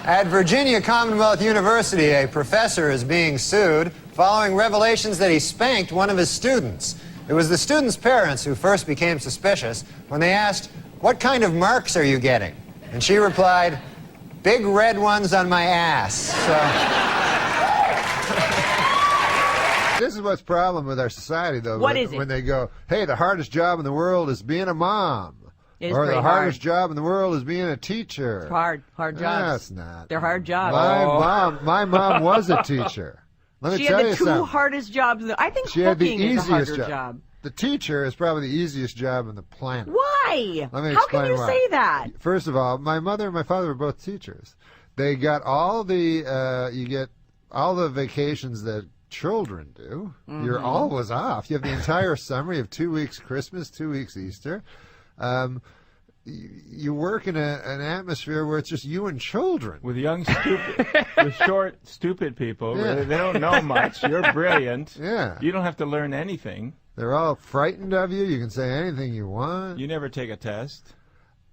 At Virginia Commonwealth University, a professor is being sued following revelations that he spanked one of his students. It was the student's parents who first became suspicious when they asked, "What kind of marks are you getting?" And she replied, "Big red ones on my ass." This is what's the problem with our society, though. What is it? When they go, hey, the hardest job in the world is being a mom. It is or the pretty hardest hard. job in the world is being a teacher. It's hard jobs. That's not. They're hard jobs. My mom was a teacher. Let me She tell had you the two something. hardest jobs. I think She had the cooking is a harder easiest job. The teacher is probably the easiest job on the planet. Why? Let me How can explain you why. say that? First of all, my mother and my father were both teachers. They got all the you get all the vacations that children do. You're always off. You have the entire summer. You have 2 weeks Christmas, 2 weeks Easter. You work in an atmosphere where it's just you and children. With young, stupid, with short, stupid people. Yeah. They don't know much. You're brilliant. Yeah. You don't have to learn anything. They're all frightened of you. You can say anything you want. You never take a test.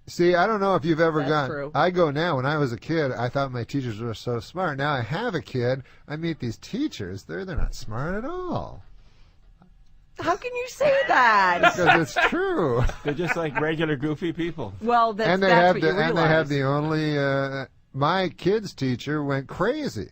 See, I don't know if you've ever That's gone. true. I go now. When I was a kid, I thought my teachers were so smart. Now I have a kid. I meet these teachers. They're not smart at all. How can you say that? Because it's true. They're just like regular goofy people. Well, that's, and they that's have what the you realize. and they have the only. My kid's teacher went crazy,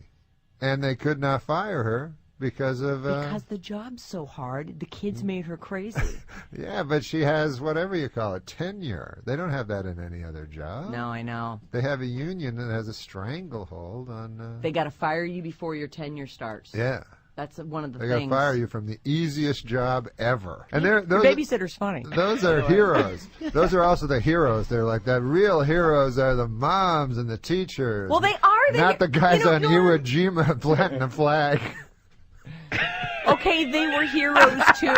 and they could not fire her because of. Because the job's so hard, the kids made her crazy. Yeah, but she has whatever you call it, tenure. They don't have that in any other job. No, I know. They have a union that has a stranglehold on. They got to fire you before your tenure starts. Yeah. That's one of the They got to things. fire you from the easiest job ever. And Your those babysitter's funny. those are heroes. Those are also the heroes. They're like that. Real heroes are the moms and the teachers. Well, they are. Not the guys you know, on you're- Iwo Jima planting a flag. Okay, they were heroes too.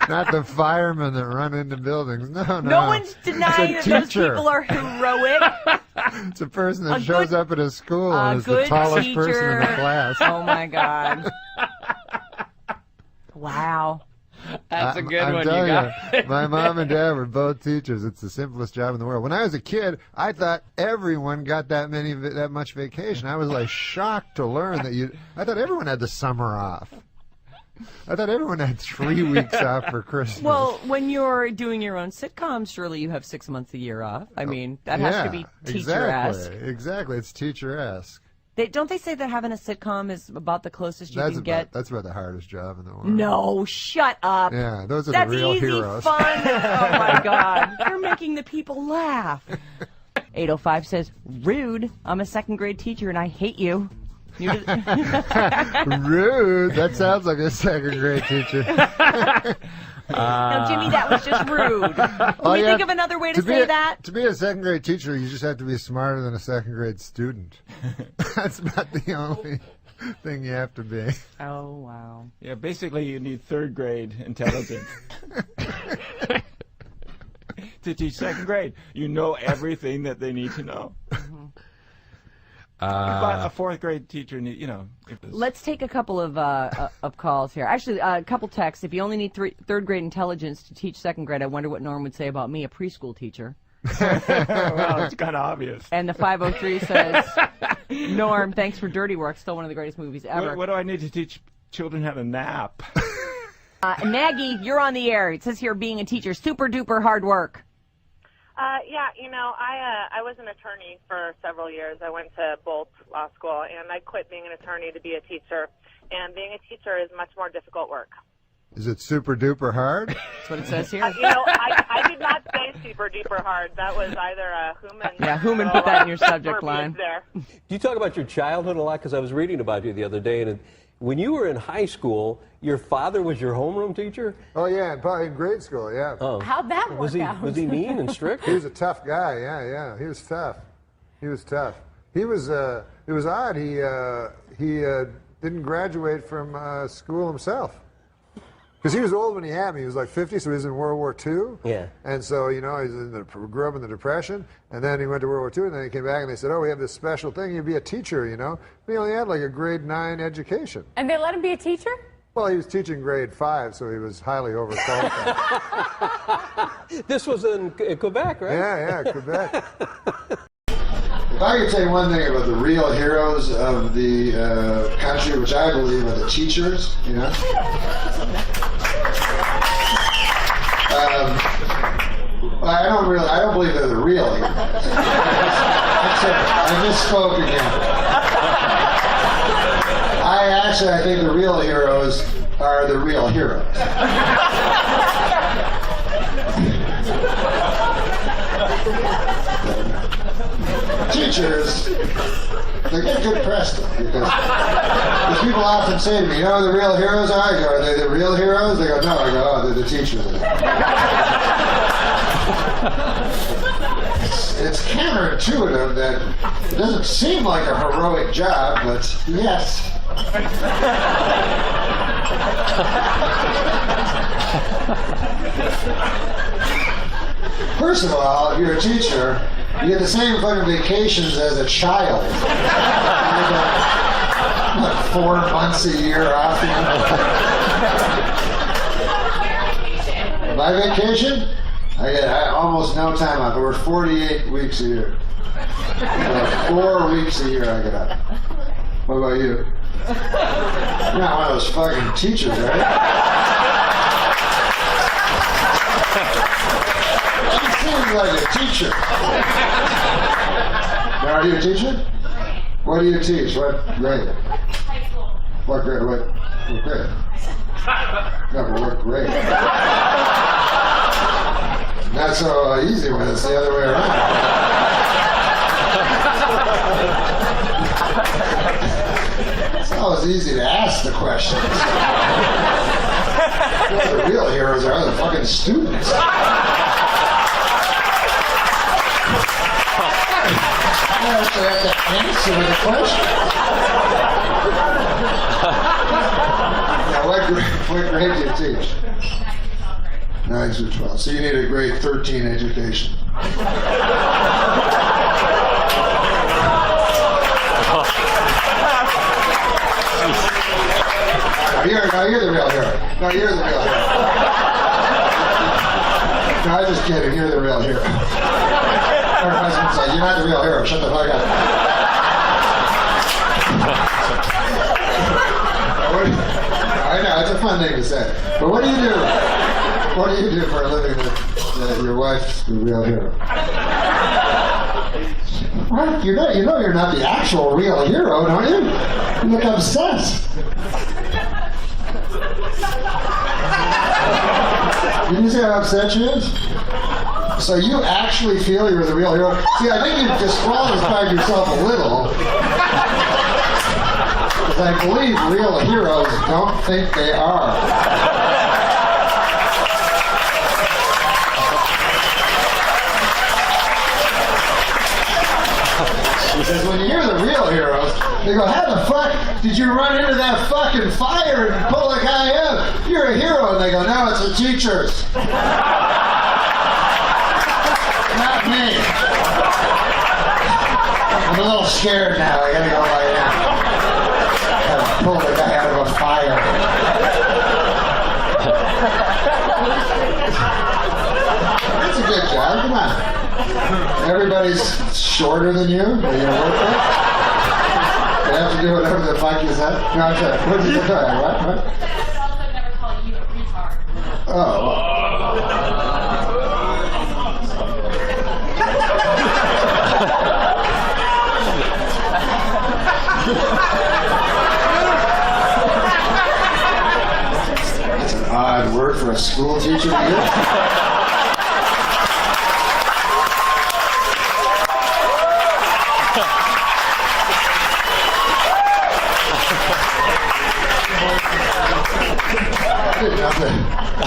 Not the firemen that run into buildings. No. No one's denying that It's a those teacher. people are heroic. It's a person that A shows good- up at a school a and is the good tallest person in the teacher. class. Oh my God. Wow. That's a good I'm one. You telling got you, my mom and dad were both teachers. It's the simplest job in the world. When I was a kid, I thought everyone got that much vacation. I was like shocked to learn that I thought everyone had the summer off. I thought everyone had 3 weeks off for Christmas. Well, when you're doing your own sitcoms, surely you have 6 months a year off. I mean, that has to be teacher-esque. Exactly. It's teacher-esque. Don't they say that having a sitcom is about the closest you can get? That's about the hardest job in the world. No, shut up. Yeah, those are That's the real easy heroes. fun. Oh my God, you're making the people laugh. 805 says, "Rude. I'm a second grade teacher and I hate you." You just- Rude. That sounds like a second grade teacher. No, Jimmy, that was just rude. Can you think of another way to say that? To be a second grade teacher, you just have to be smarter than a second grade student. That's about the only thing you have to be. Oh, wow. Yeah, basically you need third grade intelligence. To teach second grade. You know everything that they need to know. But a fourth grade teacher, Let's take a couple of calls here. Actually, a couple texts. If you only need third grade intelligence to teach second grade, I wonder what Norm would say about me, a preschool teacher. well, it's kind of obvious. And the 503 says, "Norm, thanks for Dirty Work. Still one of the greatest movies ever." What do I need to teach children how to nap? Maggie, you're on the air. It says here, being a teacher, super duper hard work. Yeah, I was an attorney for several years. I went to Bolt Law School, and I quit being an attorney to be a teacher. And being a teacher is much more difficult work. Is it super duper hard? That's what it says here. I did not say super duper hard. That was either a human. Yeah, Human put that in your subject verbiage line. There. You talk about your childhood a lot because I was reading about you the other day, and when you were in high school, your father was your homeroom teacher? Oh, yeah, probably in grade school, yeah. Oh. How'd that work out? Was he mean and strict? He was a tough guy, yeah. He was tough. He was tough. He was, it was odd. He didn't graduate from school himself. Because he was old when he had me. He was like 50, so he was in World War II. Yeah. And so, he grew up in the Depression, and then he went to World War II, and then he came back, and they said, oh, we have this special thing. You'd be a teacher, But he only had like a grade 9 education. And they let him be a teacher? Well, he was teaching grade 5, so he was highly overqualified. This was in Quebec, right? Yeah, Quebec. If I could say one thing about the real heroes of the country, which I believe are the teachers, you know. I don't believe they're the real heroes. I misspoke again. I think the real heroes are the real heroes. Teachers, they get good press though, because people often say to me, you know who the real heroes are? I go, are they the real heroes? They go, no. I go, oh, they're the teachers. It's counterintuitive that it doesn't seem like a heroic job, but yes. First of all, if you're a teacher, you get the same fucking vacations as a child. You get, 4 months a year off. My vacation? I get almost no time off. We're 48 weeks a year. So 4 weeks a year I get off. What about you? You're not one of those fucking teachers, right? She seems like a teacher. Now, are you a teacher? What do you teach? What grade? High school. What grade? What grade? No, but what grade? Not so easy when it's the other way around. It's always easy to ask the questions. Well, the real heroes are the fucking students. I actually have to answer the question. Now, what grade do you teach? 9 through 12. So you need a grade 13 education. You're the real hero. No, you're the real hero. No, I'm just kidding. You're the real hero. Our husband said, you're not the real hero. Shut the fuck up. I know, it's a fun thing to say. But what do you do? What do you do for a living that your wife's the real hero? What? You know you're not the actual real hero, don't you? You look obsessed. Did you see how upset she is? So you actually feel you're the real hero? See, I think you've disqualified yourself a little. Because I believe real heroes don't think they are. Because when you hear the real heroes, they go, how the fuck did you run into that fucking fire and pull the guy up? You're a hero. And they go, no, it's the teachers. Not me. I'm a little scared now. I gotta go lie down. Gotta pull the guy out of a fire. That's a good job. Come on. Everybody's shorter than you. Are you gonna work there? You have to do whatever the fuck you said. No, I'm sorry. What did you say? What? Also never call you a retard. Oh. That's an odd word for a school teacher to use.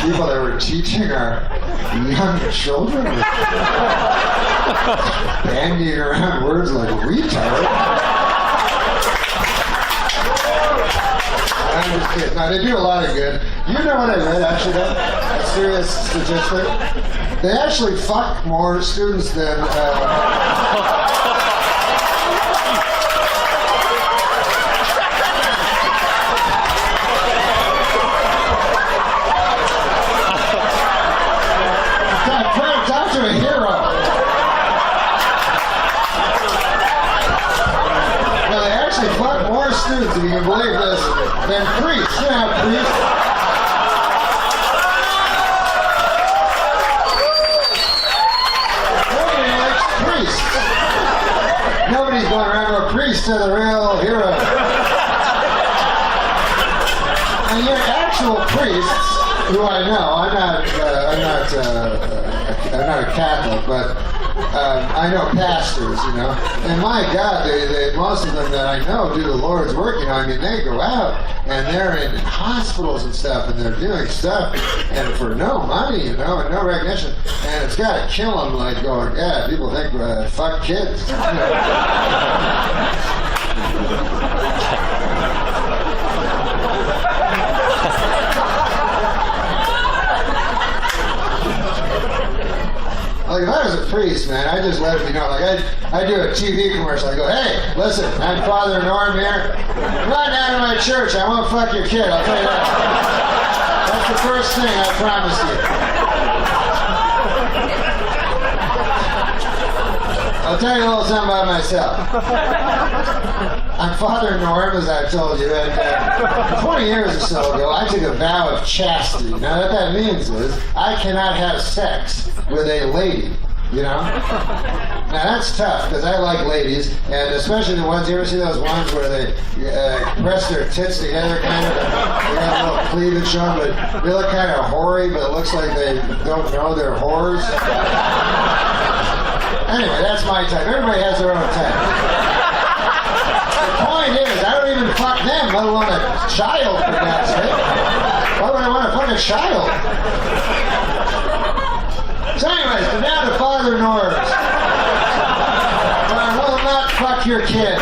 People that were teaching our young children were bandying around words like retard. I'm just kidding. No, they do a lot of good. You know what I read, actually, though? A serious statistic? They actually fuck more students than... students, if you can believe this, than priests. You know, priests. Nobody likes priests. Nobody's going around with priests are the real hero. And yet, actual priests, who I know, I'm not a Catholic, but I know pastors, you know, and my God, most of them that I know do the Lord's work, you know. I mean, they go out and they're in hospitals and stuff, and they're doing stuff, and for no money, you know, and no recognition, and it's got to kill them. Like going, yeah, people think fuck kids. Like, if I was a priest, man, I just let it be known. Like, I do a TV commercial. I go, hey, listen, I'm Father Norm here. Come on down to my church. I won't fuck your kid. I'll tell you that. That's the first thing, I promise you. I'll tell you a little something about myself. I'm Father Norm, as I've told you, and 20 years or so ago, I took a vow of chastity. Now, what that means is I cannot have sex with a lady, you know? Now, that's tough, because I like ladies, and especially the ones, you ever see those ones where they press their tits together, kind of, they got a little cleavage on, but they look kind of hoary, but it looks like they don't know they're whores? Anyway, that's my type. Everybody has their own type. The point is, I don't even fuck them, let alone a child, for God's sake. Why would I want to fuck a child? So anyways, go down to Father Norm's. I will not fuck your kid.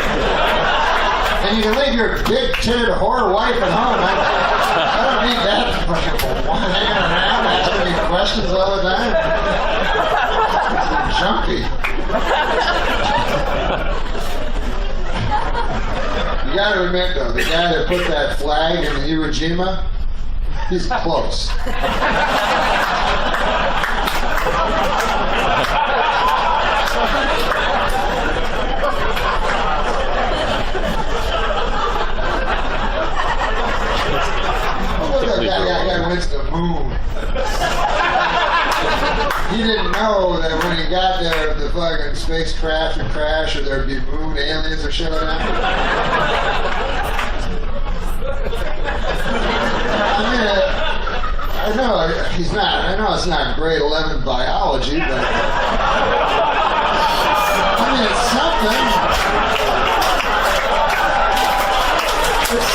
And you can leave your big-titted whore wife at home. I don't need that fucking hanging around asking me questions all the time. Jumpy. You gotta admit though, the guy that put that flag in the Iwo Jima, he's close. Look at that guy went to the moon. He didn't know that when he got there, the fucking spacecraft would crash, or there'd be moon aliens or shit like that. I mean, I know he's not. I know it's not grade 11 biology, but I mean, it's something. It's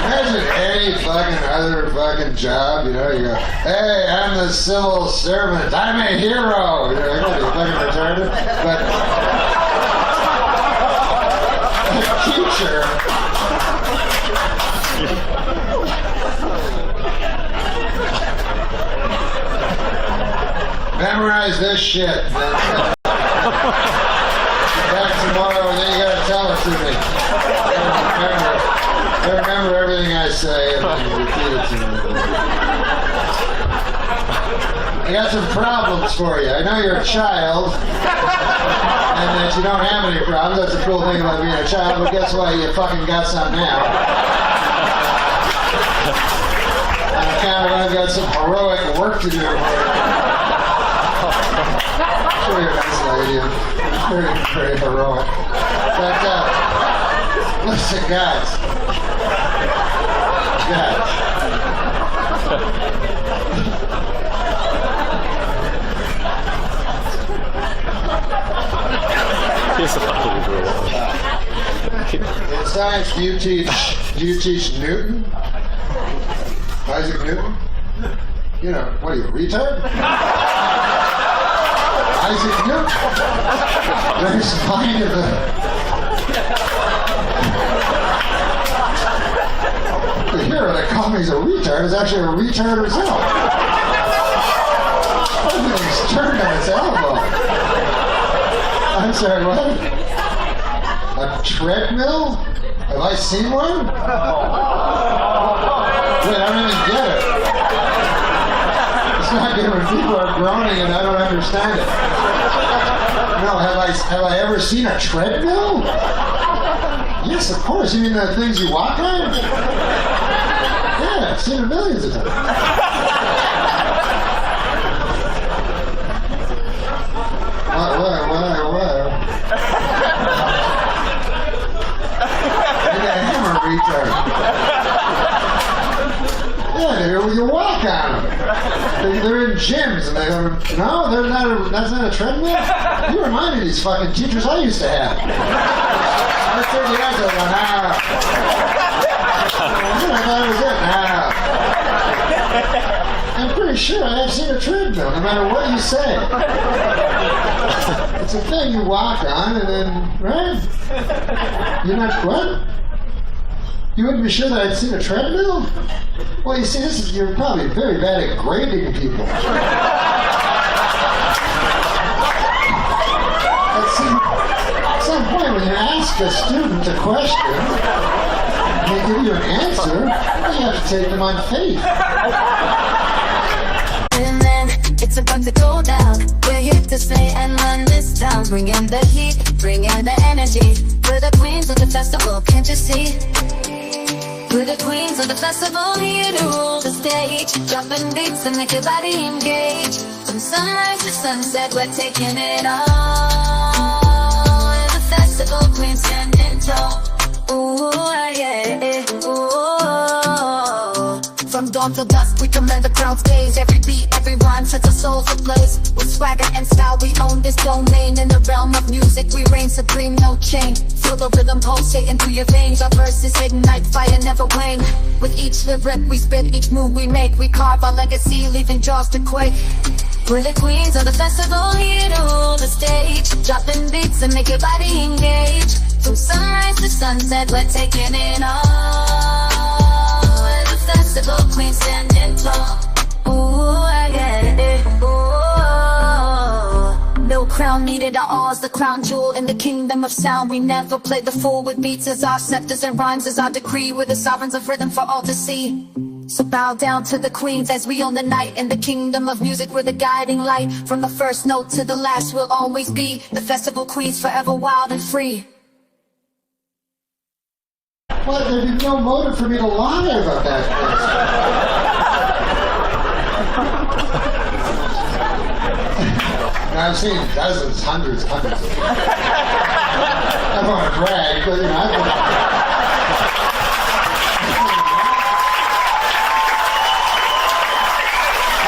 Imagine any fucking other fucking job, you know, you go, hey, I'm the civil servant, I'm a hero, you know, you're fucking retarded, but a teacher, memorize this shit. Back tomorrow, and then you gotta tell it to me. Remember everything I say, and then you repeat it to me. I got some problems for you. I know you're a child, and that you don't have any problems. That's the cool thing about being a child, but guess what? You fucking got some now. I've got some heroic work to do. Sure, you're a nice lady. Very, very heroic. But, listen, guys. In science, do you teach Newton? Isaac Newton? You know, what are you, retard? Isaac Newton? There's kind of a... The hero that called me a retard is actually a retard herself. Everything's turned on its elbow. I'm sorry, what? A treadmill? Have I seen one? Wait, I don't even get it. It's not good when people are groaning and I don't understand it. No, have I ever seen a treadmill? Yes, of course. You mean the things you walk on? Yeah, I've seen it millions of times. What? Maybe I am a retard. Yeah, you walk on them. They're in gyms and they go, no, that's not a treadmill? You remind me of these fucking teachers I used to have. I was 30 years ago, I thought it was it. I'm pretty sure I have seen a treadmill, no matter what you say. It's a thing you walk on and then, right? You're not what? You wouldn't be sure that I'd seen a treadmill? Well, you see, you're probably very bad at grading people. At some point, when you ask a student a question, and they give you an answer, you have to take them on faith. And then it's about to go down. We're here to stay and run this town. Bring in the heat, bring in the energy. We're the queens of the festival, can't you see? We're the queens of the festival, here to rule the stage. Dropping beats and make your body engage. From sunrise to sunset, we're taking it all. We're the festival queens standing tall. Ooh, yeah, ooh. From dawn till dusk, we command the crowd's gaze. Every beat, every rhyme sets a soulful place. With swagger and style, we own this domain. In the realm of music, we reign supreme, no chain. Feel the rhythm pulsating through your veins. Our verses ignite, fire never wane. With each lyric we spit, each move we make, we carve our legacy, leaving jaws to quake. We're the queens of the festival, here to rule the stage. Dropping beats and make your body engage. From sunrise to sunset, we're taking it all. We're the festival queens standing tall. Ooh, I get it, ooh. No crown needed, our all's the crown jewel in the kingdom of sound. We never play the fool with beats as our scepters and rhymes as our decree. We're the sovereigns of rhythm for all to see. So bow down to the queens as we own the night. In the kingdom of music, we're the guiding light. From the first note to the last, we'll always be the festival queens, forever wild and free. Well, there'd be no motive for me to lie about that. I've seen dozens, hundreds of them. I don't want to brag, but you know,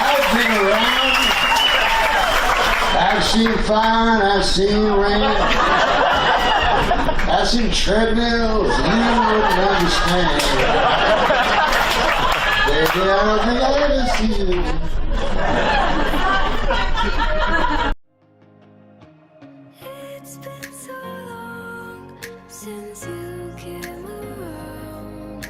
I've been around. I've seen fire and I've seen rain. I've seen treadmills you wouldn't understand. Baby, I don't think I'll ever see you. It's been so long since you came around.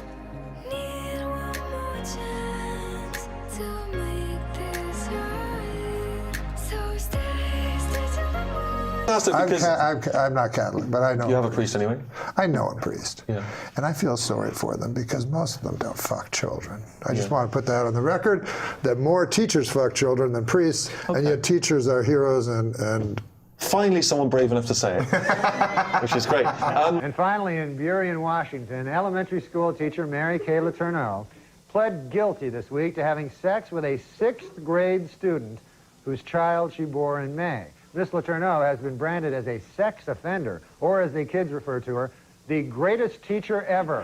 Need one more chance to make this right. So stay till the morning. I'm not Catholic, but I know. You have a priest anyway? I know a priest. Yeah. And I feel sorry for them because most of them don't fuck children. I just want to put that on the record that more teachers fuck children than priests, and yet teachers are heroes and Finally, someone brave enough to say it, which is great. And finally, in Burien, Washington, elementary school teacher Mary Kay Letourneau pled guilty this week to having sex with a 6th grade student whose child she bore in May. Miss Letourneau has been branded as a sex offender, or as the kids refer to her, the greatest teacher ever.